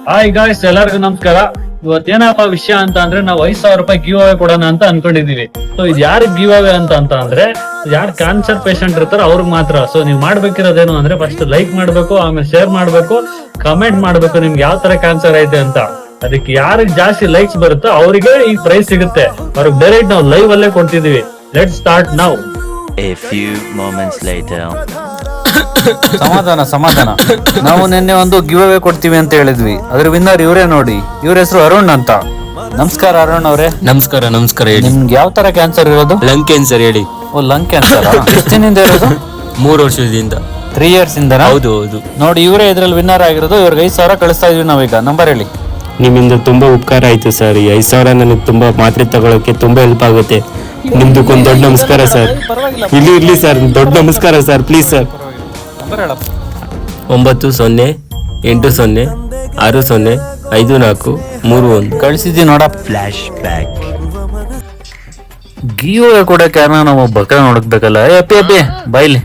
Hi guys, ಎಲ್ಲರಿಗೂ ನಮಸ್ಕಾರ. ಇವತ್ತೇನಪ್ಪ ವಿಷಯ ಅಂತ ಅಂದ್ರೆ ನಾವು 5,000 ರೂಪಾಯಿ ಗಿವ್ ಅವೇ ಕೊಡೋಣ ಅಂತ ಅನ್ಕೊಂಡಿದೀವಿ. ಸೊ ಇದು ಯಾರಿಗೆ ಗಿವ್ ಅವೇ ಅಂತ ಅಂದ್ರೆ ಯಾರು ಕ್ಯಾನ್ಸರ್ ಪೇಷಂಟ್ ಇರ್ತಾರೋ ಅವ್ರಿಗೆ ಮಾತ್ರ. ಸೊ ನೀವು ಮಾಡ್ಬೇಕಿರೋದೇನು ಅಂದ್ರೆ ಫಸ್ಟ್ ಲೈಕ್ ಮಾಡ್ಬೇಕು, ಆಮೇಲೆ ಶೇರ್ ಮಾಡ್ಬೇಕು, ಕಮೆಂಟ್ ಮಾಡ್ಬೇಕು ನಿಮ್ಗೆ ಯಾವ ತರ ಕ್ಯಾನ್ಸರ್ ಐತೆ ಅಂತ. ಅದಕ್ಕೆ ಯಾರಿಗೆ ಜಾಸ್ತಿ ಲೈಕ್ಸ್ ಬರುತ್ತೋ ಅವರಿಗೆ ಈ ಪ್ರೈಸ್ ಸಿಗುತ್ತೆ. ಅವ್ರಿಗೆ ಡೈರೆಕ್ಟ್ ನಾವು ಲೈವ್ ಅಲ್ಲೇ ಕೊಡ್ತಿದೀವಿ. Let start now. A few moments later. ಸಮಾಧಾನ. ನಾವು ನಿನ್ನೆ ಒಂದು ಗಿವ್ ಅವೇ ಕೊಡ್ತೀವಿ ಅಂತ ಹೇಳಿದ್ವಿ. ಅದ್ರ ವಿನ್ನರ್ ಇವರೇ ನೋಡಿ. ಇವ್ರ ಹೆಸರು ಅರುಣ್ ಅಂತ. ನಮಸ್ಕಾರ ಅರುಣ್ ಅವರೇ. ನಮಸ್ಕಾರ ಹೇಳಿ. ನಿಮ್ಗೆ ಯಾವ ತರ ಕ್ಯಾನ್ಸರ್ ಇರೋದು? ಲಂಗ್ ಕ್ಯಾನ್ಸರ್ ಹೇಳಿ. ಓ, ಲಂಗ್ ಕ್ಯಾನ್ಸರ್. ಎಷ್ಟು ದಿನದಿಂದ ಇರೋದು? 3 ವರ್ಷದಿಂದ. 3 years ಇಂದ? ಹೌದು. ನೋಡಿ, ಇವರೇ ಇದ್ರಲ್ಲಿ ವಿನ್ನರ್ ಆಗಿರೋದು. ಇವ್ರಿಗೆ 5,000 ಕಳಿಸ್ತಾ ಇದೀವಿ ನಾವೀಗ. ನಂಬರ್ ಹೇಳಿ. ನಿಮ್ಮಿಂದ ತುಂಬಾ ಉಪಕಾರ ಆಯ್ತು ಸರ್. ಈ 5,000 ನನಗೆ ತುಂಬಾ ಮಾತ್ರೆ ತಗೊಳಕ್ಕೆ ತುಂಬಾ ಹೆಲ್ಪ್ ಆಗುತ್ತೆ. ನಿಮ್ದಕ್ಕೊಂದು ದೊಡ್ಡ ನಮಸ್ಕಾರ ಸರ್. ಇರ್ಲಿ ಸರ್, ದೊಡ್ಡ ನಮಸ್ಕಾರ ಸರ್. Please sir. 9080605431 ಕಳಿಸಿದ್ವಿ ನೋಡ. Flash back. ಗಿವ್ ಅವೇ ಕೊಡಕ್ಕೆ ನಾವು ಬಕ್ರ ನೋಡಕ್ಬೇಕಲ್ಲ. ಅಪ್ಪಿ ಬೈಲಿ.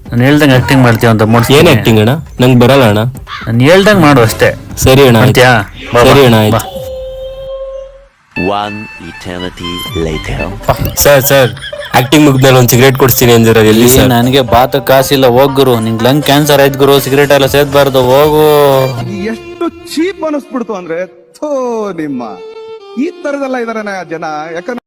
ನಾನು ಹೇಳ್ದಂಗೆ ಆಕ್ಟಿಂಗ್ ಮಾಡ್ತೀವಿ ಅಂತ ಮೂಡ್ಸಿ. ಏನ್ ಆಕ್ಟಿಂಗ್ ಅಣ್ಣ? ನಂಗೆ ಬರಲ್ಲ ಅಣ್ಣ. ನಾನು ಹೇಳ್ದಂಗೆ ಮಾಡು ಅಷ್ಟೇ. ಸರಿ ಅಣ್ಣ. ಅಂತ್ಯಾ? ಸರಿ ಅಣ್ಣ, ಆಯ್ತು. One eternity later. Sir acting ಮುಗ್ದ್ಮೇಲೆ ಒಂದು ಸಿಗರೇಟ್ ಕೊಡ್ತೀನಿ ಅಂದಿರ ಎಲ್ಲಿ ಸರ್? ನನಗೆ ಬಾತ ಕಾಸಿಲ್ಲ. ಹೋಗ್ ಗುರು, ನಿಂಗೆ ಲಂಗ್ ಕ್ಯಾನ್ಸರ್ ಆಯ್ತು ಗುರು. ಸಿಗರೇಟ್ ಎಲ್ಲ ಸೇದ್ಬಾರ್ದು. ಹೋಗು. ಎಷ್ಟು ಚೀಪ್ ಅನಿಸ್ಬಿಡ್ತು ಅಂದ್ರೆ, ಥೋ ನಿಮ್ಮ ಈ ತರದೆಲ್ಲ ಇದಾರೆ ಜನ. ಯಾಕಂದ್ರೆ